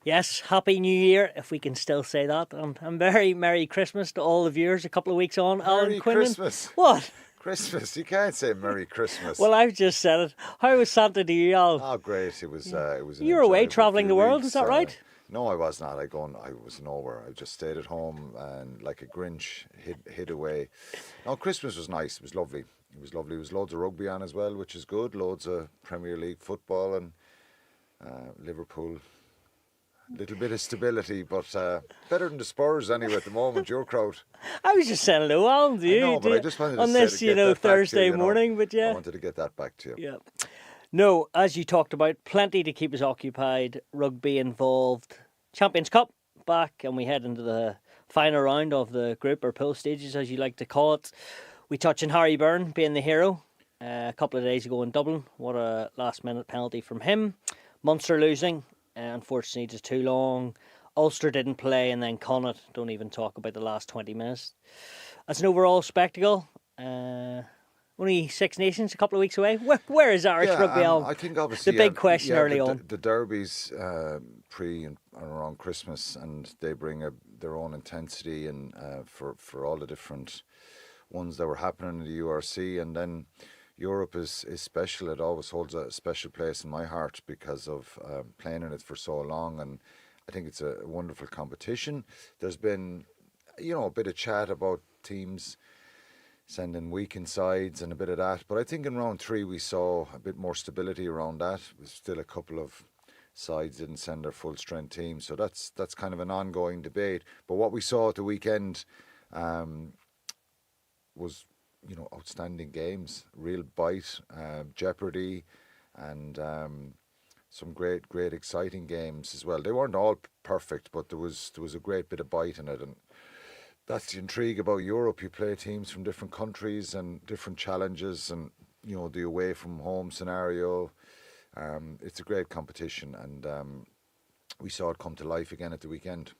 Yes, Happy New Year, if we can still say that. And very Merry Christmas to all the viewers a couple of weeks on. Alan Merry Quinlan. Christmas. What? Christmas. You can't say Merry Christmas. Well, I've just said it. How was Santa to you, Al? Oh, great. It was an You were away enjoyable travelling few the world, weeks. is that right? No, I was not. I was nowhere. I just stayed at home and like a Grinch hid away. No, Christmas was nice. It was lovely. It was lovely. There was loads of rugby on as well, which is good. Loads of Premier League football and Liverpool. Little bit of stability, but better than the Spurs anyway at the moment. Your crowd. I was just saying hello, Alan, to you. I know, but I just wanted to on say this, to get that back to Thursday you, morning, but yeah. I wanted to get that back to you. Yeah. No, as you talked about, plenty to keep us occupied. Rugby involved. Champions Cup back, and we head into the final round of the group or pool stages, as you like to call it. We touch on Harry Byrne being the hero a couple of days ago in Dublin. What a last-minute penalty from him. Munster losing. Unfortunately, just too long. Ulster didn't play, and then Connacht. Don't even talk about the last 20 minutes. As an overall spectacle, only Six Nations a couple of weeks away. Where is Irish rugby? I think obviously the big question early on. The derbies pre and around Christmas, and they bring their own intensity and for all the different ones that were happening in the URC, and then Europe is special. It always holds a special place in my heart because of playing in it for so long, and I think it's a wonderful competition. There's been, a bit of chat about teams sending weekend sides and a bit of that, but I think in round 3 we saw a bit more stability around that. There's still a couple of sides didn't send their full strength team, so that's kind of an ongoing debate. But what we saw at the weekend was outstanding games, real bite, jeopardy, and some great exciting games as well. They weren't all perfect, but there was a great bit of bite in it, and that's the intrigue about Europe. You play teams from different countries and different challenges, and the away from home scenario. It's a great competition, and we saw it come to life again at the weekend.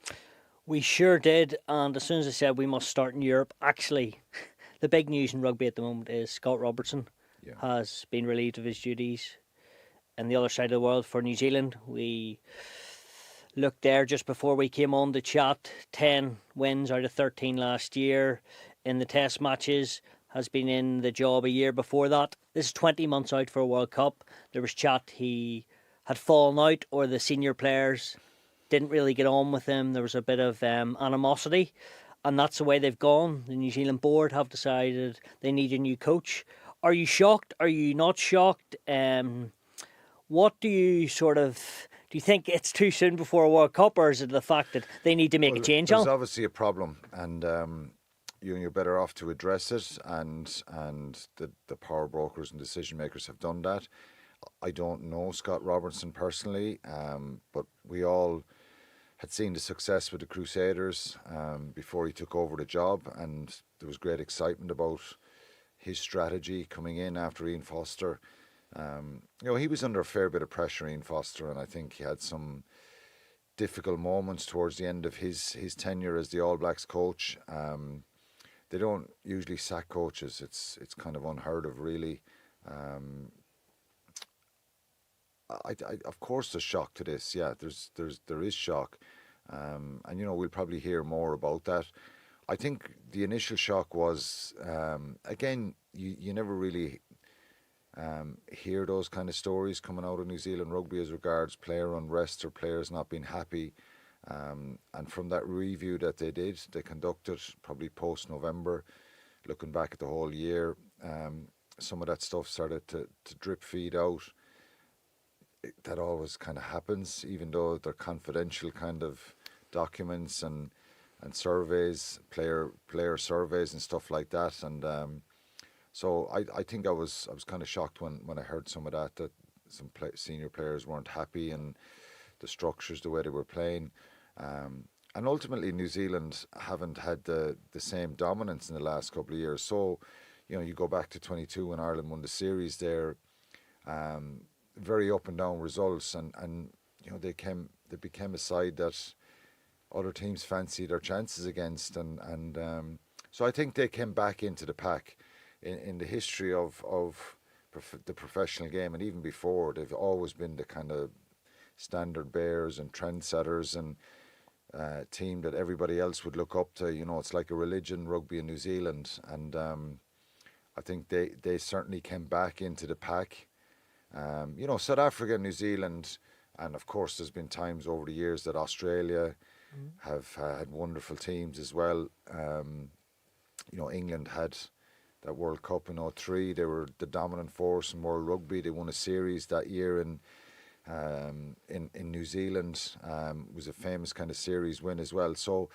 We sure did, and as soon as I said we must start in Europe, actually, the big news in rugby at the moment is Scott Roberston has been relieved of his duties on the other side of the world for New Zealand. We looked there just before we came on to chat. 10 wins out of 13 last year in the test matches. Has been in the job a year before that. This is 20 months out for a World Cup. There was chat he had fallen out, or the senior players didn't really get on with him. There was a bit of animosity, and that's the way they've gone. The New Zealand board have decided they need a new coach. Are you shocked? Are you not shocked? What do you do you think it's too soon before a World Cup, or is it the fact that they need to make a change? There's obviously a problem, and you're better off to address it, and the power brokers and decision makers have done that. I don't know Scott Robertson personally, but we all had seen the success with the Crusaders before he took over the job, and there was great excitement about his strategy coming in after Ian Foster. He was under a fair bit of pressure, Ian Foster, and I think he had some difficult moments towards the end of his tenure as the All Blacks coach. They don't usually sack coaches. It's kind of unheard of, really. I of course there's shock to this. Yeah, there is shock, and we'll probably hear more about that. I think the initial shock was again, you never really hear those kind of stories coming out of New Zealand rugby as regards player unrest or players not being happy. And from that review that they conducted probably post-November, looking back at the whole year, some of that stuff started to drip feed out. That always kind of happens, even though they're confidential kind of documents and surveys, player surveys and stuff like that. And so I think I was kind of shocked when I heard some of that some senior players weren't happy and the structures, the way they were playing. And ultimately New Zealand haven't had the same dominance in the last couple of years. So, you go back to 22 when Ireland won the series there, very up and down results, and they became a side that other teams fancied their chances against, and so I think they came back into the pack. In the history of the professional game, and even before, they've always been the kind of standard bearers and trendsetters and team that everybody else would look up to. You know, it's like a religion, rugby in New Zealand, and I think they certainly came back into the pack. You know, South Africa, New Zealand, and of course there's been times over the years that Australia have had wonderful teams as well. You know, England had that World Cup in '03. They were the dominant force in World Rugby. They won a series that year in New Zealand. It was a famous kind of series win as well. So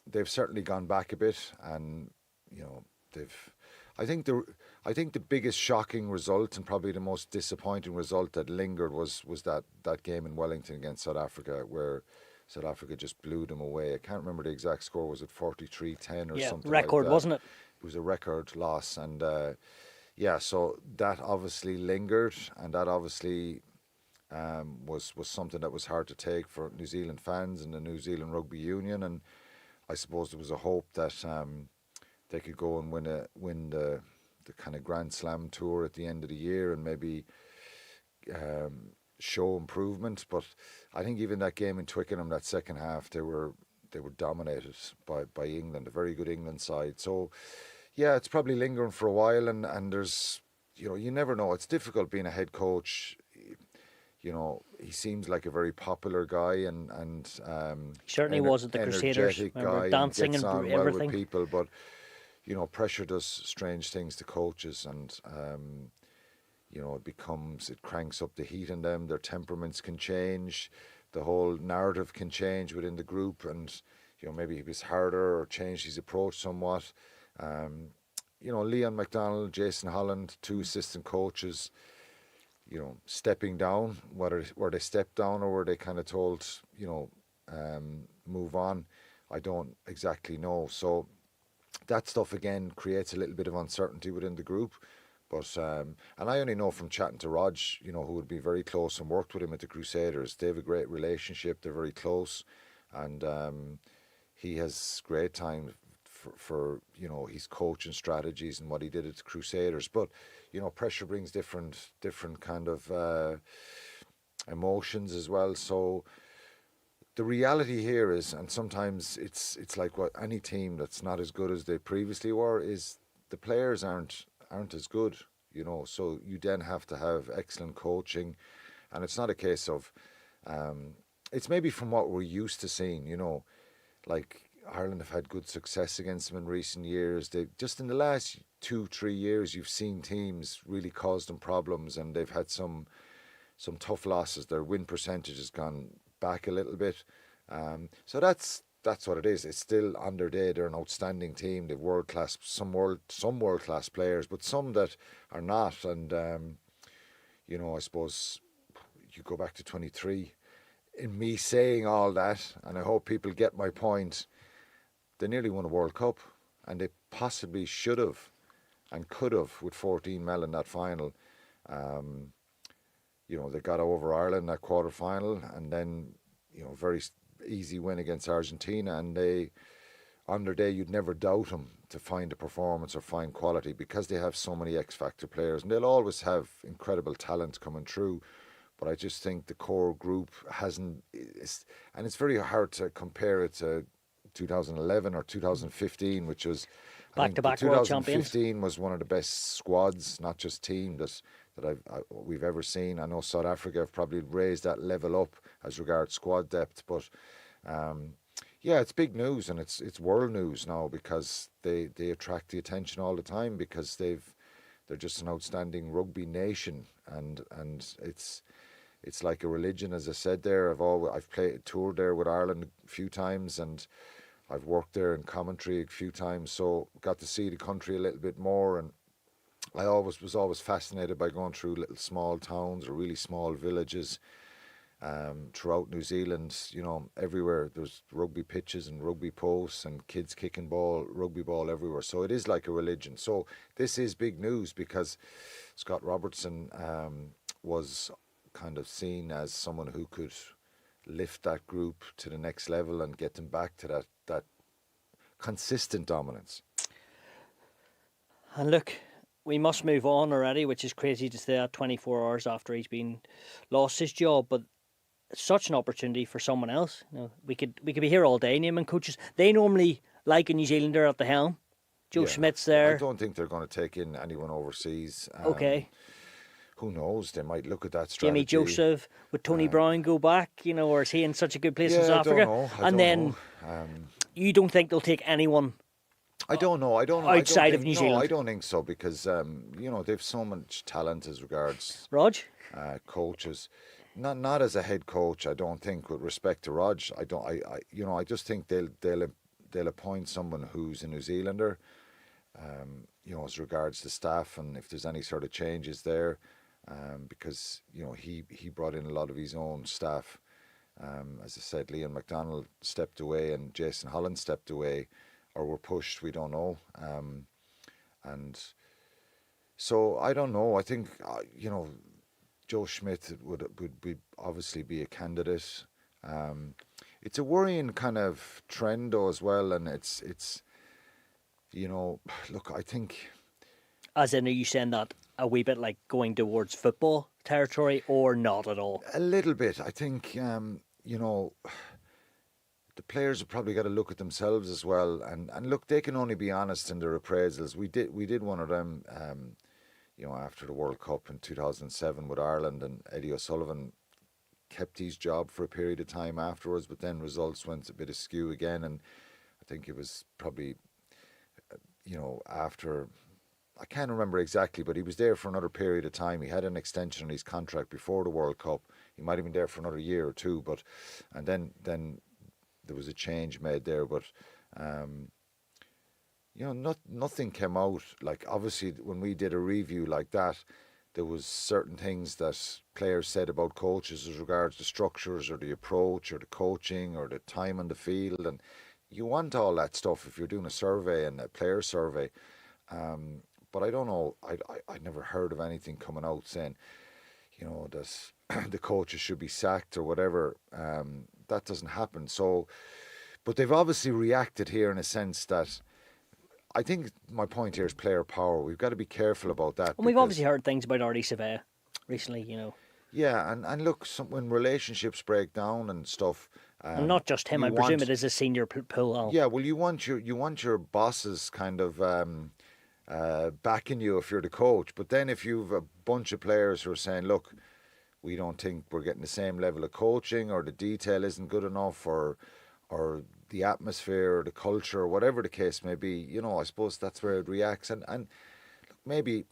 they've certainly gone back a bit, and you know I think the biggest shocking result and probably the most disappointing result that lingered was that game in Wellington against South Africa, where South Africa just blew them away. I can't remember the exact score. Was it 43-10 or something like that? Record, wasn't it? It was a record loss, and so that obviously lingered, and that obviously was something that was hard to take for New Zealand fans and the New Zealand Rugby Union. And I suppose there was a hope that they could go and win the kind of Grand Slam tour at the end of the year and maybe show improvement. But I think even that game in Twickenham, that second half, they were dominated by England, a very good England side. So yeah, it's probably lingering for a while, and there's, you know, you never know. It's difficult being a head coach. You know, he seems like a very popular guy, and he certainly was at the Crusaders, guy, dancing and gets on everything. Well with people, but you know, pressure does strange things to coaches, and you know, it cranks up the heat in them. Their temperaments can change, the whole narrative can change within the group, and you know, maybe he was harder or changed his approach somewhat. You know, Leon McDonald, Jason Holland, two assistant coaches, you know, stepping down, were they stepped down or were they kind of told, you know, move on? I don't exactly know. So that stuff again creates a little bit of uncertainty within the group. But and I only know from chatting to Rog, you know, who would be very close and worked with him at the Crusaders. They have a great relationship. They're very close, and he has great time for you know, his coaching strategies and what he did at the Crusaders. But you know, pressure brings different kind of emotions as well. So the reality here is, and sometimes it's like what any team that's not as good as they previously were, is the players aren't as good, you know. So you then have to have excellent coaching, and it's not a case of it's maybe from what we're used to seeing, you know, like Ireland have had good success against them in recent years. They just in the last 2-3 years, you've seen teams really cause them problems, and they've had some tough losses. Their win percentage has gone back a little bit. So that's what it is. It's still on their day. They're an outstanding team. They've world class, some world class players, but some that are not. And you know, I suppose you go back to 23. In me saying all that, and I hope people get my point, they nearly won a World Cup, and they possibly should have and could have with 14 men in that final. You know, they got over Ireland in that quarter final, and then, you know, very easy win against Argentina, and they, on their day, you'd never doubt them to find a performance or find quality, because they have so many X-factor players, and they'll always have incredible talent coming through. But I just think the core group hasn't, and it's very hard to compare it to 2011 or 2015, which was back-to-back world champions. 2015 was one of the best squads, not just team, that we've ever seen. I know South Africa have probably raised that level up as regards squad depth, but yeah, it's big news, and it's world news now, because they attract the attention all the time, because they're just an outstanding rugby nation, and it's like a religion, as I said there. I've toured there with Ireland a few times, and I've worked there in commentary a few times, so got to see the country a little bit more. And I was always fascinated by going through little small towns or really small villages throughout New Zealand. You know, everywhere there's rugby pitches and rugby posts and kids kicking rugby ball everywhere. So it is like a religion. So this is big news, because Scott Robertson was kind of seen as someone who could lift that group to the next level and get them back to that consistent dominance. And look, we must move on already, which is crazy to say that 24 hours after he's been lost his job. But it's such an opportunity for someone else. You know, we could be here all day naming coaches. They normally like a New Zealander at the helm. Joe Schmidt's there. I don't think they're going to take in anyone overseas. Okay. Who knows? They might look at that strategy. Jimmy Joseph, would Tony Brown go back? You know, or is he in such a good place in South Africa? I don't know. You don't think they'll take anyone? I don't know. Outside of New Zealand? No, I don't think so, because you know, they've so much talent as regards Rog? Coaches. Not as a head coach, I don't think, with respect to Rog. I just think they'll appoint someone who's a New Zealander. You know, as regards the staff, and if there's any sort of changes there, because you know, he brought in a lot of his own staff. As I said, Liam McDonald stepped away and Jason Holland stepped away, or were pushed. We don't know. And so I don't know. I think you know, Joe Schmidt would obviously be a candidate. It's a worrying kind of trend though as well, and it's you know, look, I think. As in, are you saying that a wee bit like going towards football territory, or not at all? A little bit. I think you know, the players have probably got to look at themselves as well, and look, they can only be honest in their appraisals. We did one of them, you know, after the World Cup in 2007 with Ireland, and Eddie O'Sullivan kept his job for a period of time afterwards, but then results went a bit askew again, and I think it was probably, you know, after, I can't remember exactly, but he was there for another period of time. He had an extension on his contract before the World Cup. He might have been there for another year or two, but and then there was a change made there. But you know, nothing came out. Like, obviously, when we did a review like that, there was certain things that players said about coaches as regards to structures or the approach or the coaching or the time on the field, and you want all that stuff if you're doing a survey and a player survey. But I don't know. I never heard of anything coming out saying, you know, that the coaches should be sacked or whatever. That doesn't happen. So, but they've obviously reacted here in a sense that, I think my point here is player power. We've got to be careful about that. And we've obviously heard things about Artie Surveyor recently, you know. Yeah, and look, when relationships break down and stuff. And not just him, I presume it is a senior pool. Yeah, well, you want your bosses kind of backing you if you're the coach. But then if you've a bunch of players who are saying, look, we don't think we're getting the same level of coaching, or the detail isn't good enough, or the atmosphere or the culture or whatever the case may be, you know, I suppose that's where it reacts. And maybe,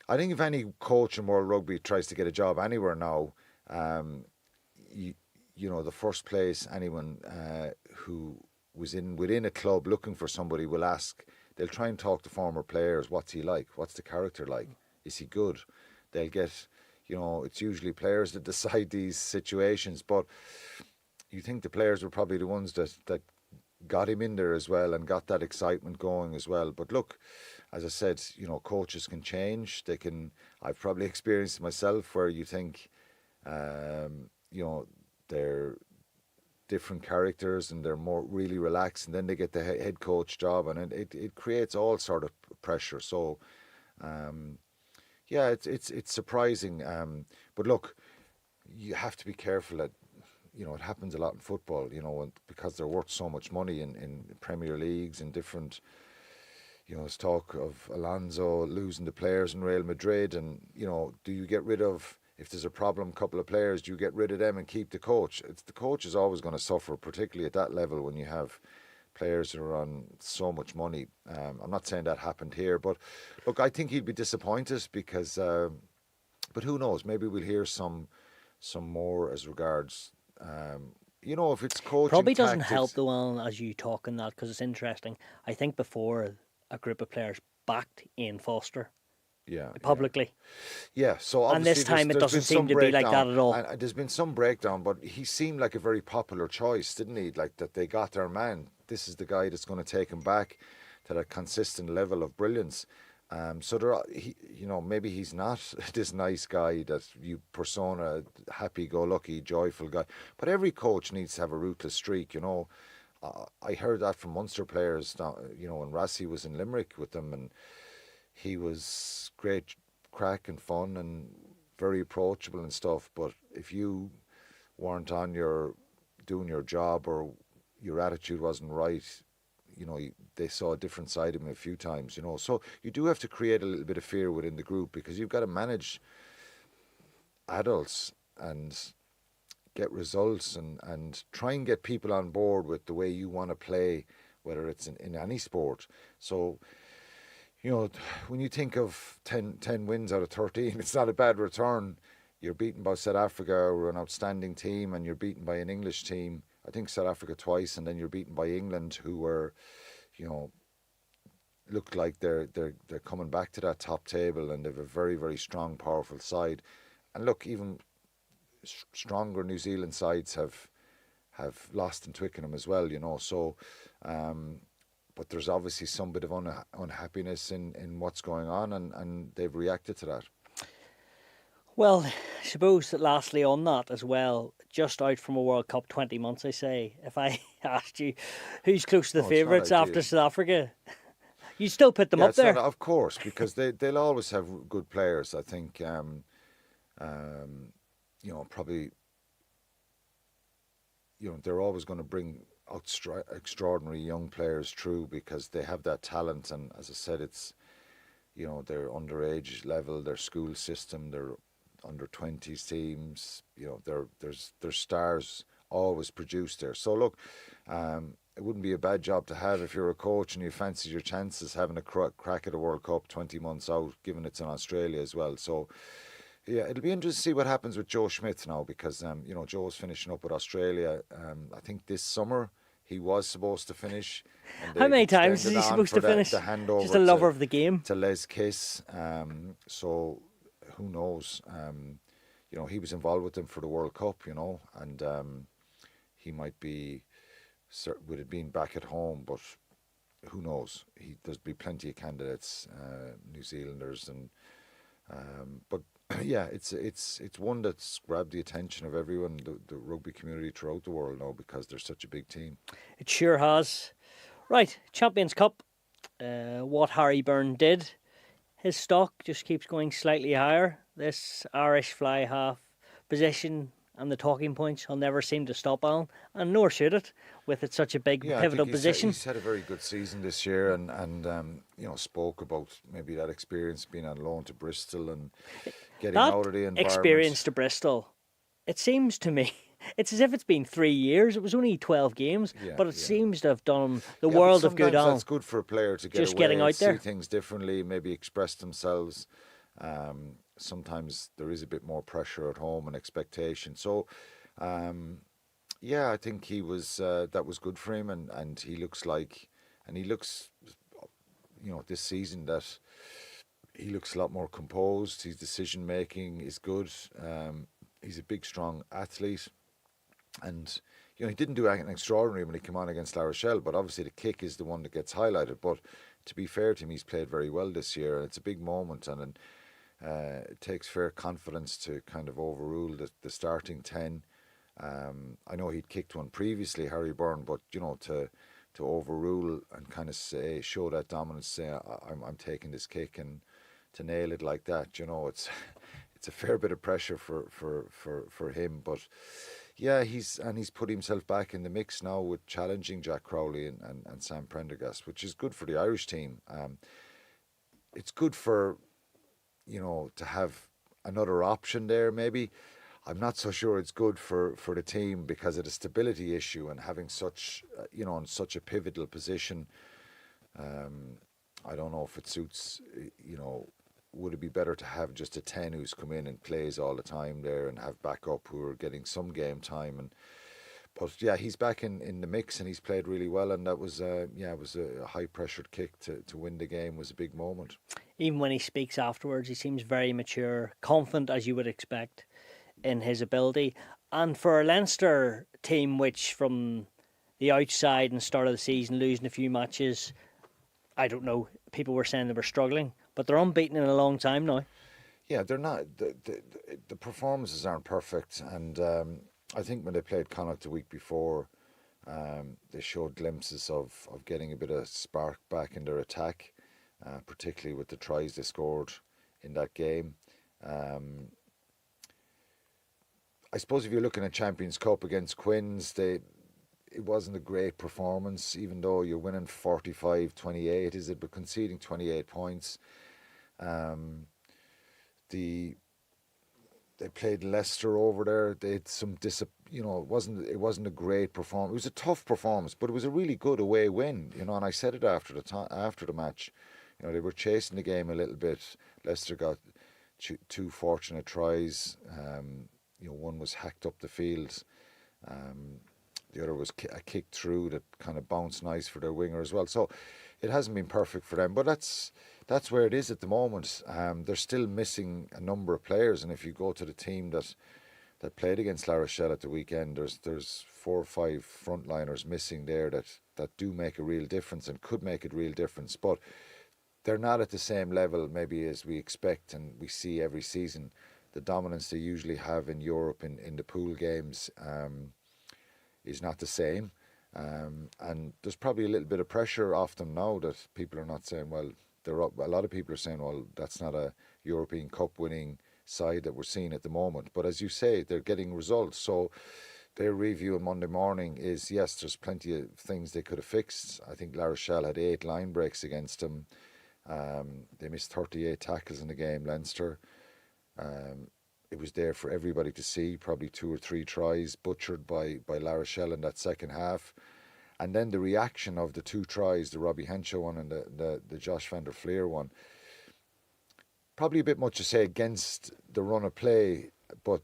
I think if any coach in World Rugby tries to get a job anywhere now, you know, the first place anyone who was within a club looking for somebody will ask, they'll try and talk to former players. What's he like? What's the character like? Is he good? They'll get, you know, it's usually players that decide these situations, but you think the players were probably the ones that got him in there as well and got that excitement going as well. But look, as I said, you know, coaches can change. They can. I've probably experienced it myself where you think, you know, they're different characters and they're more really relaxed, and then they get the head coach job, and it creates all sort of pressure. So, yeah, it's surprising. But look, you have to be careful that, you know, it happens a lot in football, you know, because they're worth so much money in Premier Leagues and different, you know, there's talk of Alonso losing the players in Real Madrid, and, you know, do you get rid of, if there's a problem, couple of players, do you get rid of them and keep the coach? The coach is always going to suffer, particularly at that level when you have players who are on so much money. I'm not saying that happened here, but look, I think he'd be disappointed because, but who knows, maybe we'll hear some more as regards, you know, if it's coaching probably doesn't tactics. help the one as you talking that, because it's interesting. I think before a group of players backed Ian Foster publicly. Yeah, so and this time it doesn't seem to be like that at all. And there's been some breakdown, but he seemed like a very popular choice, didn't he? Like that they got their man. This is the guy that's going to take him back to that consistent level of brilliance. So you know, maybe he's not this nice guy that you persona, happy-go-lucky, joyful guy. But every coach needs to have a ruthless streak, you know. I heard that from Munster players, you know, when Rassie was in Limerick with them, and he was great crack and fun and very approachable and stuff. But if you weren't doing your job, or your attitude wasn't right, they saw a different side of him a few times. So you do have to create a little bit of fear within the group, because you've got to manage adults and get results, and try and get people on board with the way you want to play, whether it's in any sport. So, when you think of 10 wins out of 13, it's not a bad return. You're beaten by South Africa, who are an outstanding team, and you're beaten by an English team. I think South Africa twice, and then you're beaten by England, who were, look like they're coming back to that top table, and they've a very, very strong, powerful side. And look, even stronger New Zealand sides have lost in Twickenham as well, So, but there's obviously some bit of unhappiness in what's going on, and they've reacted to that. Well, I suppose that lastly on that as well, just out from a World Cup 20 months, I say, if I asked you who's close to the favourites after South Africa, you still put them up there. Of course, because they'll always have good players. I think, probably, they're always going to bring out extraordinary young players through, because they have that talent. And as I said, it's, their underage level, their school system, their under-20s teams, there's stars always produced there. So look, it wouldn't be a bad job to have if you're a coach and you fancy your chances having a crack at a World Cup 20 months out, given it's in Australia as well. So yeah, it'll be interesting to see what happens with Joe Schmidt now, because Joe's finishing up with Australia. I think this summer he was supposed to finish. How many times is he supposed to finish? Just a lover of the game. To Les Kiss. So who knows? He was involved with them for the World Cup, and he might would have been back at home, but who knows? There's be plenty of candidates, New Zealanders, and but yeah, it's one that's grabbed the attention of everyone, the rugby community throughout the world now, because they're such a big team. It sure has. Right, Champions Cup. What Harry Byrne did, his stock just keeps going slightly higher. This Irish fly half position and the talking points will never seem to stop, Alan, and nor should it, with it such a big pivotal position. He's had a very good season this year, and spoke about maybe that experience being on loan to Bristol and getting out of the environment. Experience to Bristol, it seems to me, it's as if it's been 3 years. It was only 12 games, but it seems to have done the world of good. Sometimes that's good for a player to get just away, getting out there, see things differently, maybe express themselves. Sometimes there is a bit more pressure at home and expectation. So, I think he was that was good for him, and he looks this season that he looks a lot more composed. His decision making is good. He's a big, strong athlete, and he didn't do anything extraordinary when he came on against La Rochelle, but obviously the kick is the one that gets highlighted. But to be fair to him, he's played very well this year, and it's a big moment, and it takes fair confidence to kind of overrule the starting 10. I know he'd kicked one previously, Harry Byrne, but to overrule and kind of show that dominance, say I'm taking this kick, and to nail it like that, it's a fair bit of pressure for him. But yeah, he's put himself back in the mix now with challenging Jack Crowley and Sam Prendergast, which is good for the Irish team. It's good for to have another option there, maybe. I'm not so sure it's good for the team because of the stability issue and having such, in such a pivotal position. I don't know if it suits, would it be better to have just a 10 who's come in and plays all the time there and have backup who are getting some game time? But yeah, he's back in the mix and he's played really well, and that was it was a high pressured kick to win the game was a big moment. Even when he speaks afterwards, he seems very mature, confident as you would expect in his ability. And for a Leinster team which from the outside and start of the season losing a few matches, I don't know, people were saying they were struggling, but they're unbeaten in a long time now. Yeah, they're not. The performances aren't perfect, and I think when they played Connacht the week before, they showed glimpses of getting a bit of spark back in their attack. particularly with the tries they scored in that game. I suppose if you're looking at Champions Cup against Quins, it wasn't a great performance, even though you're winning 45-28, is it? But conceding 28 points. They played Leicester over there. They had some it wasn't a great performance. It was a tough performance, but it was a really good away win, and I said it after the match. They were chasing the game a little bit. Leicester got two fortunate tries. One was hacked up the field. The other was a kick through that kind of bounced nice for their winger as well. So it hasn't been perfect for them, but that's where it is at the moment. They're still missing a number of players, and if you go to the team that played against La Rochelle at the weekend, there's 4 or 5 frontliners missing there that do make a real difference and could make a real difference, but they're not at the same level maybe as we expect and we see every season. The dominance they usually have in Europe in the pool games is not the same. And there's probably a little bit of pressure off them now that people are not saying, well, they're up. A lot of people are saying, well, that's not a European Cup winning side that we're seeing at the moment. But as you say, they're getting results. So their review on Monday morning is, yes, there's plenty of things they could have fixed. I think La Rochelle had 8 line breaks against them. They missed 38 tackles in the game, Leinster. It was there for everybody to see, probably 2 or 3 tries butchered by La Rochelle in that second half. And then the reaction of the 2 tries, the Robbie Henshaw one and the Josh van der Fleer one, probably a bit much to say against the run of play, but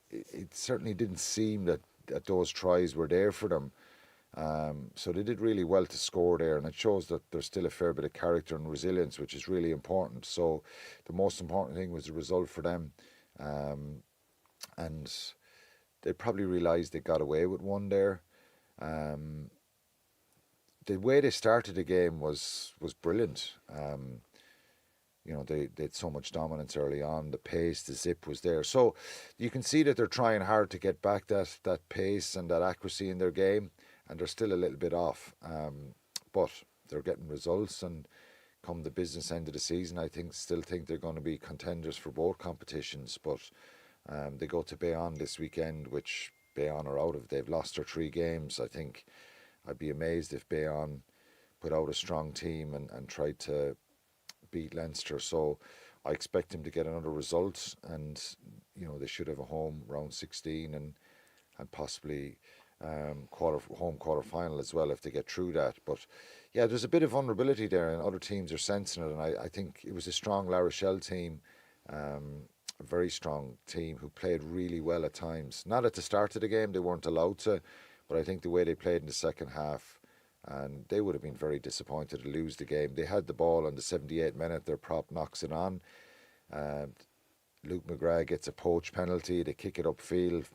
it certainly didn't seem that those tries were there for them. So they did really well to score there, and it shows that there's still a fair bit of character and resilience, which is really important. So the most important thing was the result for them. And they probably realised they got away with one there. The way they started the game was brilliant. They had so much dominance early on. The pace, the zip was there. So you can see that they're trying hard to get back that pace and that accuracy in their game, and they're still a little bit off. But they're getting results, and come the business end of the season, I still think they're going to be contenders for both competitions. But they go to Bayonne this weekend, which Bayonne are out of. They've lost their 3 games. I think I'd be amazed if Bayonne put out a strong team and tried to beat Leinster. So I expect them to get another result, and they should have a home round 16 and possibly home quarter final as well if they get through that. But yeah, there's a bit of vulnerability there, and other teams are sensing it. And I think it was a strong La Rochelle team, a very strong team who played really well at times. Not at the start of the game, they weren't allowed to, but I think the way they played in the second half, and they would have been very disappointed to lose the game. They had the ball on the 78th minute, their prop knocks it on. Luke McGrath gets a poach penalty, they kick it upfield,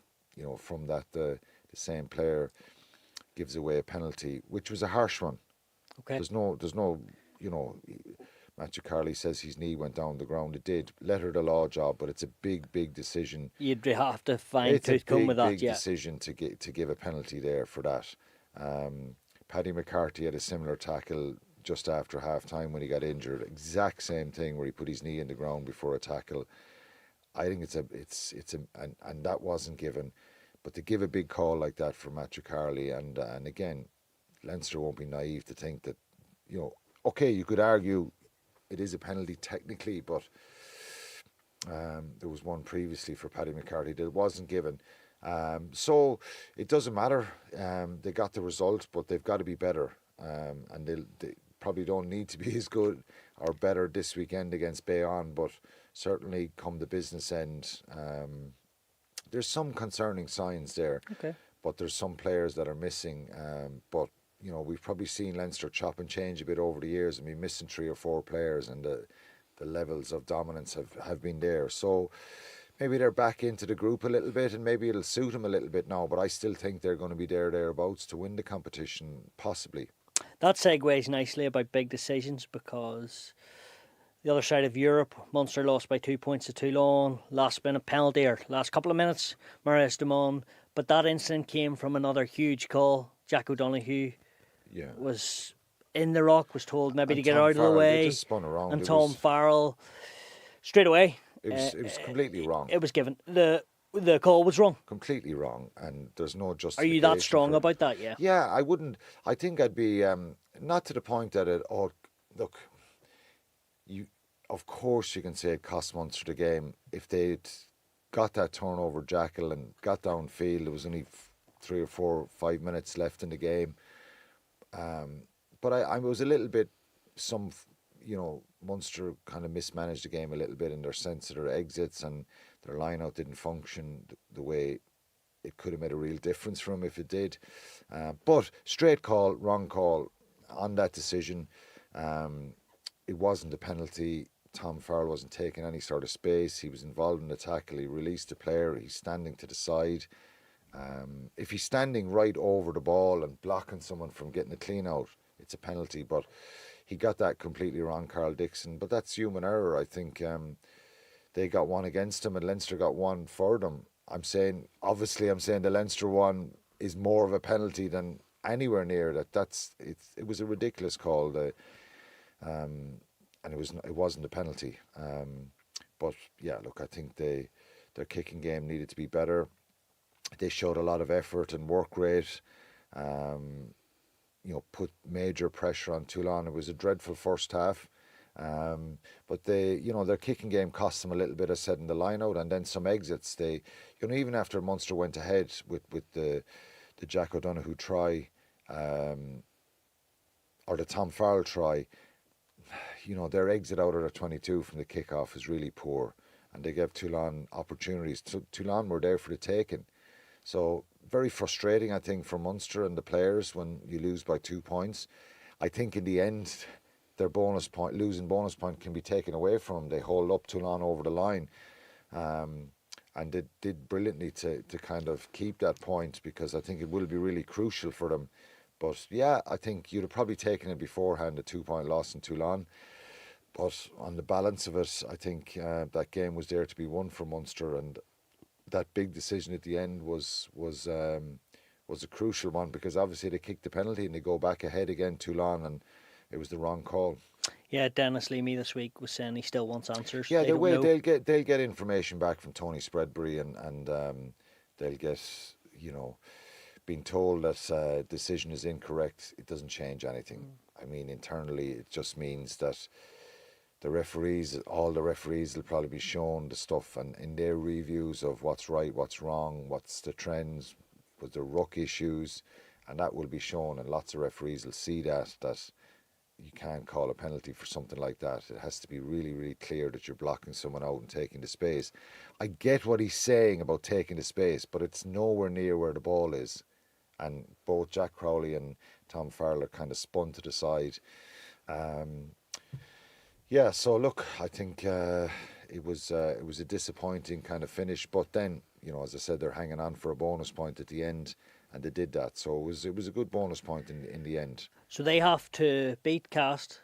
from that the same player gives away a penalty, which was a harsh one. Okay. There's no, Matthew Carley says his knee went down the ground. It did. Letter of the law job, but it's a big decision. You'd have to find tooth comb with that, yeah. It's a big decision to give a penalty there for that. Paddy McCarthy had a similar tackle just after half time when he got injured. Exact same thing where he put his knee in the ground before a tackle. I think and that wasn't given. But to give a big call like that for Matthew Carley, and again, Leinster won't be naive to think that, okay, you could argue it is a penalty technically, but there was one previously for Paddy McCarthy that wasn't given. So it doesn't matter. They got the result, but they've got to be better. And they probably don't need to be as good or better this weekend against Bayonne, but certainly come the business end, there's some concerning signs there. Okay. But there's some players that are missing. But we've probably seen Leinster chop and change a bit over the years, and be missing 3 or 4 players, and the levels of dominance have been there. So maybe they're back into the group a little bit, and maybe it'll suit them a little bit now. But I still think they're going to be thereabouts to win the competition, possibly. That segues nicely about big decisions, because the other side of Europe, Munster lost by 2 points to Toulon. Last minute penalty, or last couple of minutes, Marius Dumont. But that incident came from another huge call. Jack O'Donoghue was in the ruck, was told maybe to get Tom out of the Farrell, they way. just spun around. And Tom Farrell, straight away, It was completely wrong. it was given. The call was wrong. Completely wrong, and there's no Are justification. you that strong about that? Yeah. Yeah, I wouldn't. I think I'd be not to the point that it. Oh, look, you. Of course, you can say it cost Munster the game if they'd got that turnover jackal and got downfield. There was only 3 or 4, 5 minutes left in the game. But I was a little bit. Munster kind of mismanaged the game a little bit in their sense of their exits, and their line-out didn't function the way it could have made a real difference for them if it did. But straight call, wrong call on that decision. It wasn't a penalty. Tom Farrell wasn't taking any sort of space. He was involved in the tackle. He released the player. He's standing to the side. If he's standing right over the ball and blocking someone from getting a clean out, it's a penalty. But he got that completely wrong, Carl Dixon. But that's human error. I think they got one against him and Leinster got one for them. I'm saying the Leinster one is more of a penalty than anywhere near that. It was a ridiculous call. And it wasn't a penalty. But yeah, look, I think their kicking game needed to be better. They showed a lot of effort and work rate. Put major pressure on Toulon. It was a dreadful first half. But their kicking game cost them a little bit of setting the line out and then some exits. They, even after Munster went ahead with the Jack O'Donoghue try, or the Tom Farrell try, their exit out of their 22 from the kick-off is really poor, and they gave Toulon opportunities. Toulon were there for the taking. So very frustrating, I think, for Munster and the players when you lose by 2 points. I think in the end, their losing bonus point can be taken away from them. They hold up Toulon over the line. And they did brilliantly to kind of keep that point, because I think it will be really crucial for them. But yeah, I think you'd have probably taken it beforehand, a 2-point loss in Toulon. But on the balance of it, I think that game was there to be won for Munster, and that big decision at the end was a crucial one, because obviously they kicked the penalty and they go back ahead again, Toulon, and it was the wrong call. Yeah, Dennis Leamy this week was saying he still wants answers. Yeah, they'll get information back from Tony Spreadbury, and they'll get being told that decision is incorrect. It doesn't change anything. I mean, internally, it just means that all the referees will probably be shown the stuff, and in their reviews of what's right, what's wrong, what's the trends, was there ruck issues, and that will be shown, and lots of referees will see that you can't call a penalty for something like that. It has to be really, really clear that you're blocking someone out and taking the space. I get what he's saying about taking the space, but it's nowhere near where the ball is. And both Jack Crowley and Tom Farrell are kind of spun to the side. So look, I think it was a disappointing kind of finish. But then, as I said, they're hanging on for a bonus point at the end, and they did that. So it was a good bonus point in the end. So they have to beat Cast,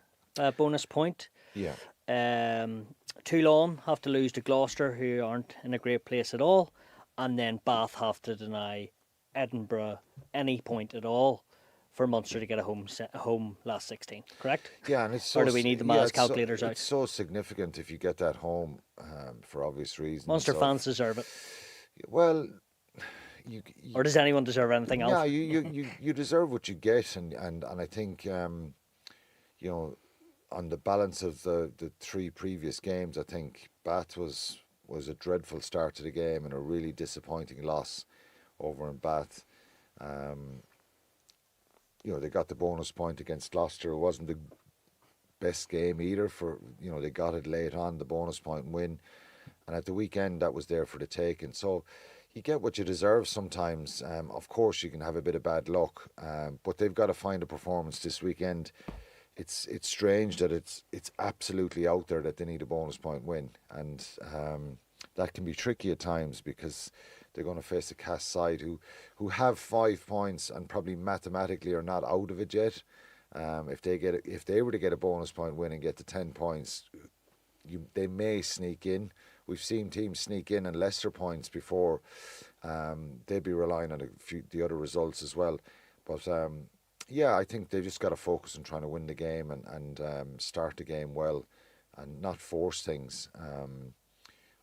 bonus point. Yeah. Toulon have to lose to Gloucester, who aren't in a great place at all, and then Bath have to deny Edinburgh any point at all for Munster to get a home last 16. Correct? Yeah, and it's so, or do we need the maths calculators out? It's so significant if you get that home, for obvious reasons. Munster fans deserve it. Well, or does anyone deserve anything else? Yeah, you deserve what you get, and I think on the balance of the 3 previous games, I think Bath was a dreadful start to the game and a really disappointing loss over in Bath. They got the bonus point against Gloucester. It wasn't the best game either they got it late on, the bonus point win. And at the weekend, that was there for the taking. So you get what you deserve sometimes. Of course, you can have a bit of bad luck, but they've got to find a performance this weekend. It's strange that it's absolutely out there that they need a bonus point win. And that can be tricky at times, because they're going to face a Cast side who have 5 points and probably mathematically are not out of it yet. If they were to get a bonus point win and get to 10 points, they may sneak in. We've seen teams sneak in and Leicester points before. They'd be relying on the other results as well. But Yeah, I think they've just got to focus on trying to win the game and start the game well and not force things.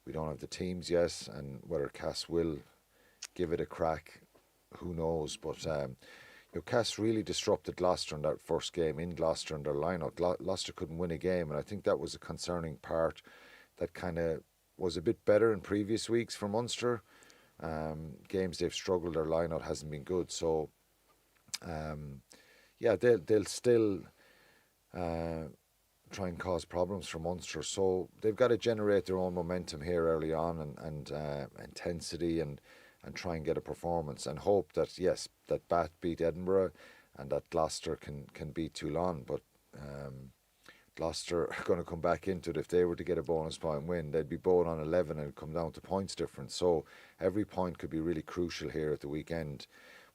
We don't have the teams yet, and whether Cass will give it a crack, who knows? But Cass really disrupted Gloucester in that first game in Gloucester in their line-out. Gloucester couldn't win a game, and I think that was a concerning part. That kind of was a bit better in previous weeks for Munster. Games they've struggled, their line-out hasn't been good. So, yeah, they'll still try and cause problems for Munster. So they've got to generate their own momentum here early on and intensity and try and get a performance and hope that, yes, that Bath beat Edinburgh and that Gloucester can beat Toulon. But Gloucester are going to come back into it. If they were to get a bonus point win, they'd be both on 11 and it'd come down to points difference. So every point could be really crucial here at the weekend,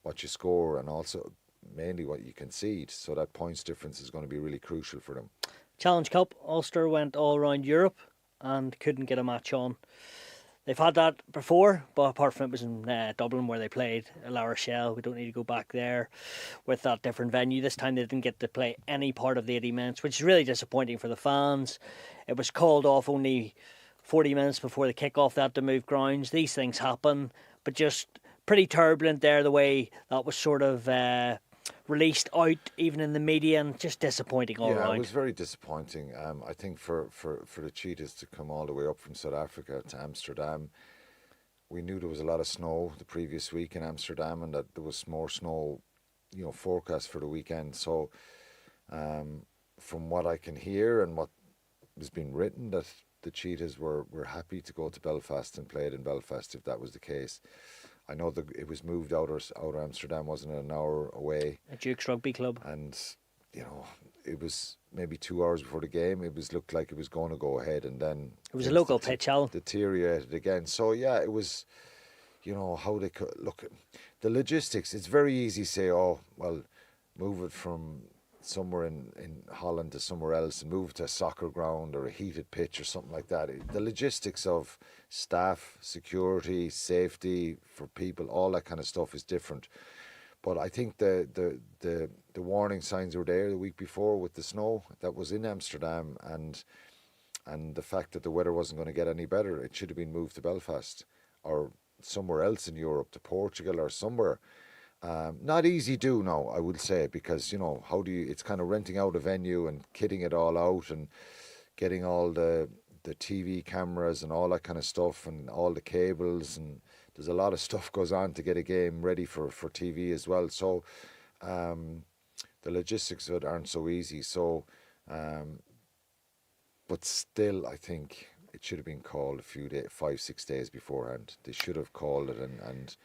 what you score and also mainly what you concede. So that points difference is going to be really crucial for them. Challenge Cup, Ulster went all around Europe and couldn't get a match on. They've had that before, but apart from it was in Dublin where they played La Rochelle. We don't need to go back there with that different venue. This time they didn't get to play any part of the 80 minutes, which is really disappointing for the fans. It was called off only 40 minutes before the kick-off. They had to move grounds. These things happen, but just pretty turbulent there, the way that was sort of released out, even in the media, and just disappointing all around. Yeah, it was very disappointing. I think for the Cheetahs to come all the way up from South Africa to Amsterdam, we knew there was a lot of snow the previous week in Amsterdam and that there was more snow, forecast for the weekend. So from what I can hear and what has been written, that the Cheetahs were happy to go to Belfast and play it in Belfast if that was the case. I know that it was moved out of Amsterdam, wasn't it, an hour away? A Duke's Rugby Club. And, it was maybe 2 hours before the game. It looked like it was going to go ahead, and then it was a local pitch, Alan. Deteriorated again. So, yeah, it was, how they could look at the logistics. It's very easy to say, oh, well, move it from somewhere in Holland to somewhere else and move to a soccer ground or a heated pitch or something like that. The logistics of staff, security, safety for people, all that kind of stuff is different. But I think the warning signs were there the week before with the snow that was in Amsterdam and the fact that the weather wasn't going to get any better. It should have been moved to Belfast or somewhere else in Europe, to Portugal or somewhere. Not easy do now, I would say, because how do you? It's kind of renting out a venue and kitting it all out and getting all the TV cameras and all that kind of stuff and all the cables, and there's a lot of stuff goes on to get a game ready for TV as well. So the logistics of it aren't so easy. So, but still, I think it should have been called a few days, 5-6 days beforehand. They should have called it and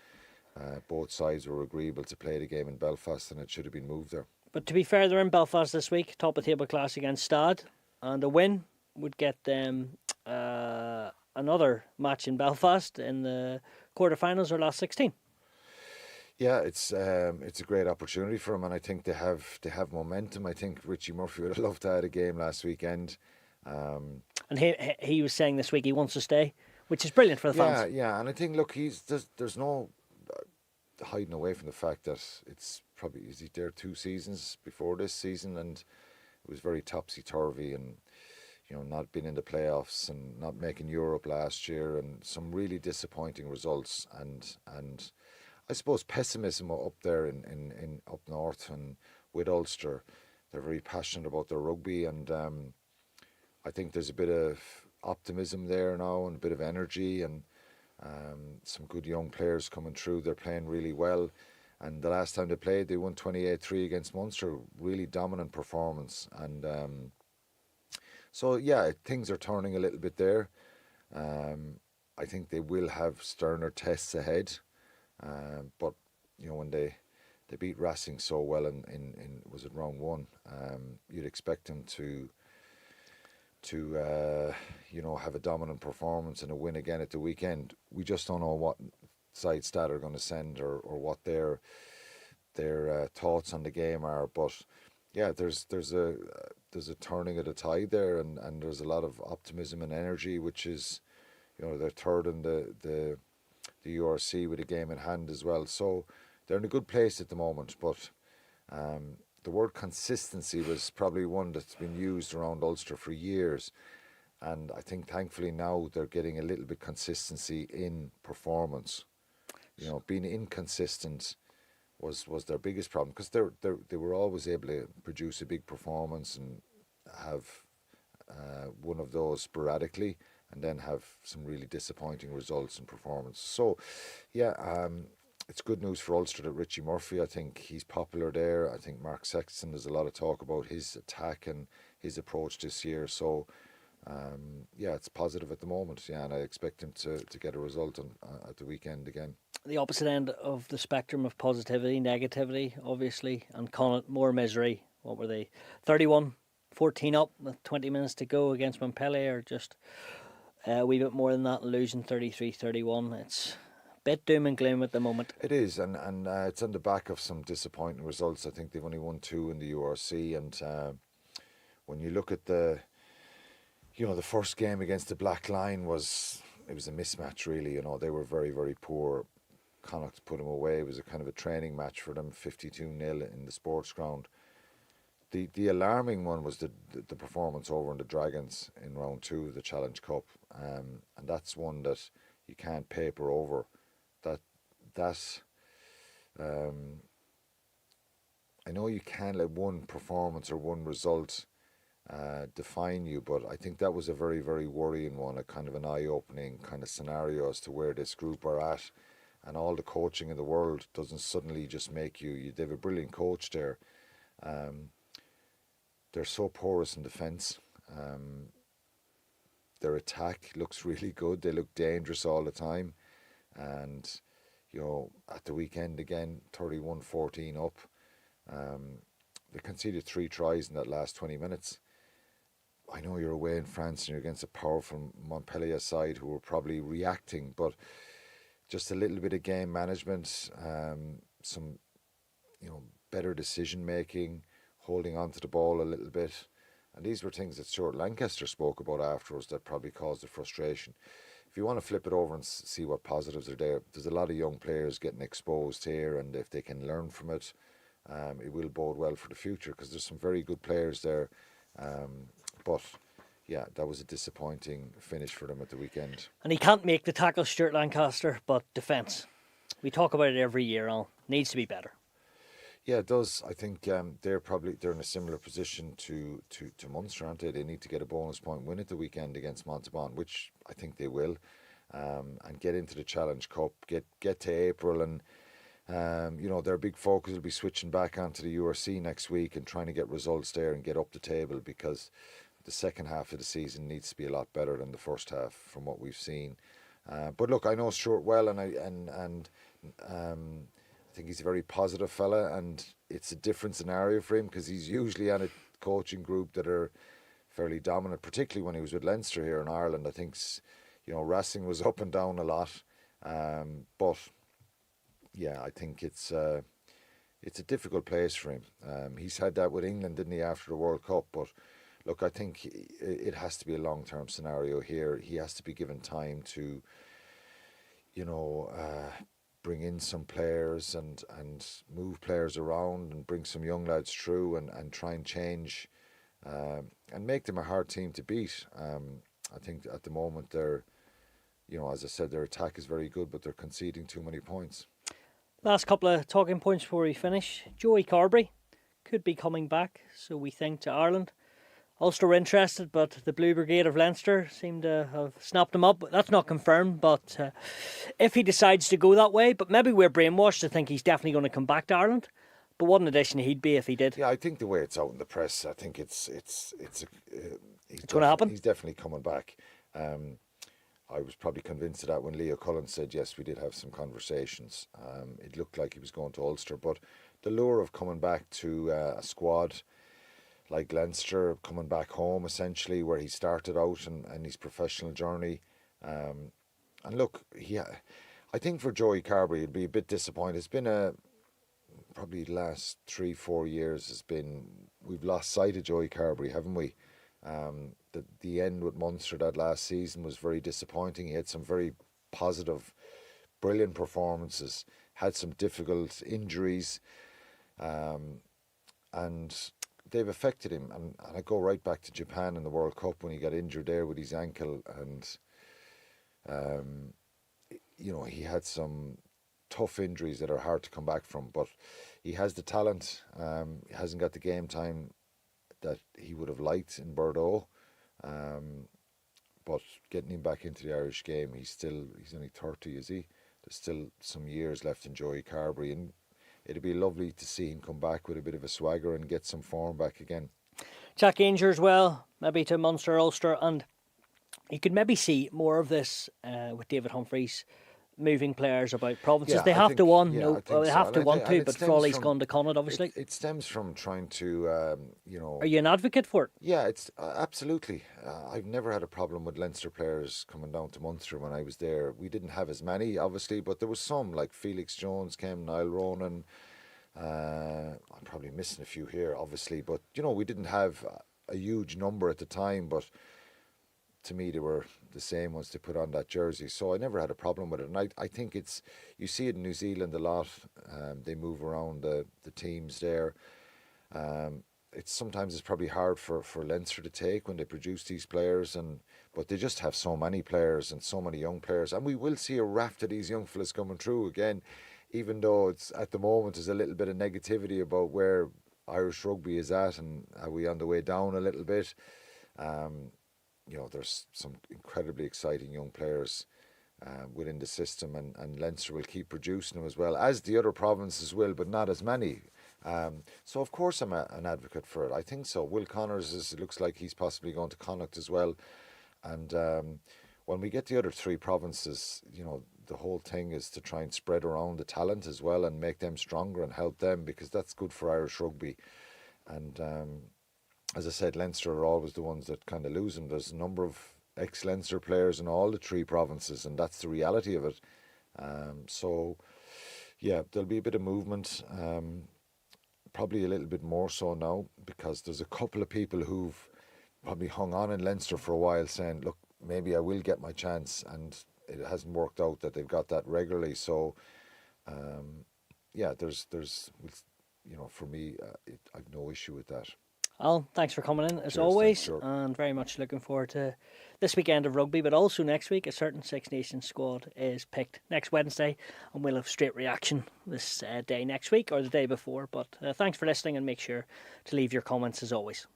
both sides were agreeable to play the game in Belfast, and it should have been moved there. But to be fair, they're in Belfast this week, top of table class against Stade, and a win would get them another match in Belfast in the quarterfinals or last 16. Yeah, it's a great opportunity for them, and I think they have momentum. I think Richie Murphy would have loved to have a game last weekend. And he was saying this week he wants to stay, which is brilliant for the fans. Yeah, and I think there's no hiding away from the fact that it's probably, is he there 2 seasons before this season, and it was very topsy-turvy and not being in the playoffs and not making Europe last year and some really disappointing results and I suppose pessimism up there in up north and with Ulster. They're very passionate about their rugby, and I think there's a bit of optimism there now and a bit of energy and some good young players coming through. They're playing really well, and the last time they played they won 28-3 against Munster. Really dominant performance, and so yeah, things are turning a little bit there. I think they will have sterner tests ahead, but when they beat Racing so well in was it round 1, you'd expect them to have a dominant performance and a win again at the weekend. We just don't know what side Stade are going to send or what their thoughts on the game are. But yeah, there's a turning of the tide there, and there's a lot of optimism and energy, which is they're third in the URC with a game in hand as well. So they're in a good place at the moment. But The word consistency was probably one that's been used around Ulster for years. And I think thankfully now they're getting a little bit consistency in performance. Being inconsistent was their biggest problem, because they were always able to produce a big performance and have one of those sporadically, and then have some really disappointing results and performance. So, yeah, it's good news for Ulster that Richie Murphy, I think he's popular there. I think Mark Sexton, there's a lot of talk about his attack and his approach this year. So, yeah, it's positive at the moment. Yeah, and I expect him to get a result at the weekend again. The opposite end of the spectrum of positivity, negativity, obviously, and Connacht, more misery. What were they? 31-14 up with 20 minutes to go against Montpellier, or just a wee bit more than that, losing 33-31. It's a bit doom and gloom at the moment. It is, and it's on the back of some disappointing results. I think they've only won 2 in the URC, and when you look at the first game against the Black Line, it was a mismatch, really. They were very, very poor. Connacht put them away. It was a kind of a training match for them, 52-0 in the sports ground. The alarming one was the performance over in the Dragons in round 2 of the Challenge Cup, and that's one that you can't paper over. I know you can't let one performance or one result define you, but I think that was a very, very worrying one, a kind of an eye-opening kind of scenario as to where this group are at. And all the coaching in the world doesn't suddenly just make you. They have a brilliant coach there. They're so porous in defence. Their attack looks really good. They look dangerous all the time. And, at the weekend again, 31-14 up. They conceded 3 tries in that last 20 minutes. I know you're away in France and you're against a powerful Montpellier side who were probably reacting, but just a little bit of game management, some better decision making, holding on to the ball a little bit. And these were things that Stuart Lancaster spoke about afterwards that probably caused the frustration. If you want to flip it over and see what positives are there, there's a lot of young players getting exposed here, and if they can learn from it, it will bode well for the future, because there's some very good players there. But yeah, that was a disappointing finish for them at the weekend. And he can't make the tackle, Stuart Lancaster, but defence. We talk about it every year, needs to be better. Yeah, it does. I think they're in a similar position to Munster, aren't they? They need to get a bonus point win at the weekend against Montauban, which I think they will, and get into the Challenge Cup, get to April, and their big focus will be switching back onto the URC next week and trying to get results there and get up the table, because the second half of the season needs to be a lot better than the first half from what we've seen. But look, I know Stuart well, and I think he's a very positive fella, and it's a different scenario for him because he's usually on a coaching group that are fairly dominant, particularly when he was with Leinster here in Ireland. I think Racing was up and down a lot, but yeah, I think it's a difficult place for him. He's had that with England, didn't he, after the World Cup? But look, I think it has to be a long-term scenario here. He has to be given time to, bring in some players and move players around and bring some young lads through and try and change and make them a hard team to beat. I think at the moment they're, as I said, their attack is very good, but they're conceding too many points. Last couple of talking points before we finish. Joey Carberry could be coming back, so we think, to Ireland. Ulster were interested, but the Blue Brigade of Leinster seem to have snapped him up. That's not confirmed, but if he decides to go that way, but maybe we're brainwashed to think he's definitely going to come back to Ireland. But what an addition he'd be if he did. Yeah, I think the way it's out in the press, I think it's going to happen. He's definitely coming back. I was probably convinced of that when Leo Cullen said, yes, we did have some conversations. It looked like he was going to Ulster, but the lure of coming back to a squad like Leinster, coming back home essentially where he started out and his professional journey. And look, I think for Joey Carberry it'd be a bit disappointing. It's been probably the last 3-4 years we've lost sight of Joey Carberry, haven't we? The end with Munster that last season was very disappointing. He had some very positive, brilliant performances, had some difficult injuries. and they've affected him. And I go right back to Japan in the World Cup when he got injured there with his ankle, and he had some tough injuries that are hard to come back from. But he has the talent. He hasn't got the game time that he would have liked in Bordeaux. But getting him back into the Irish game, he's only 30, is he? There's still some years left in Joey Carberry, and it'd be lovely to see him come back with a bit of a swagger and get some form back again. Jack Ainger as well, maybe to Munster, Ulster, and you could maybe see more of this with David Humphreys moving players about provinces. Yeah, they have to want to, but but Frawley's gone to Connacht, obviously. It stems from trying to, Are you an advocate for it? Yeah, it's absolutely. I've never had a problem with Leinster players coming down to Munster when I was there. We didn't have as many, obviously, but there was some, like Felix Jones came, Niall Ronan. I'm probably missing a few here, obviously, but, we didn't have a huge number at the time, but to me, they were the same once they put on that jersey. So I never had a problem with it. And I think you see it in New Zealand a lot. They move around the teams there. Sometimes it's probably hard for Leinster to take when they produce these players, but they just have so many players and so many young players. And we will see a raft of these young fellas coming through again, even though it's at the moment there's a little bit of negativity about where Irish rugby is at and are we on the way down a little bit. There's some incredibly exciting young players within the system, and Leinster will keep producing them as well, as the other provinces will, but not as many. So, of course, I'm an advocate for it. I think so. Will Connors, it looks like he's possibly going to Connacht as well. And when we get the other three provinces, the whole thing is to try and spread around the talent as well and make them stronger and help them, because that's good for Irish rugby. And as I said, Leinster are always the ones that kind of lose them. There's a number of ex-Leinster players in all the three provinces, and that's the reality of it. So, there'll be a bit of movement, probably a little bit more so now, because there's a couple of people who've probably hung on in Leinster for a while saying, look, maybe I will get my chance, and it hasn't worked out that they've got that regularly. So, there's for me, I've no issue with that. Al, thanks for coming in as Cheers, always, thanks, sure. And very much looking forward to this weekend of rugby, but also next week a certain Six Nations squad is picked next Wednesday, and we'll have straight reaction this day next week or the day before. But thanks for listening, and make sure to leave your comments as always.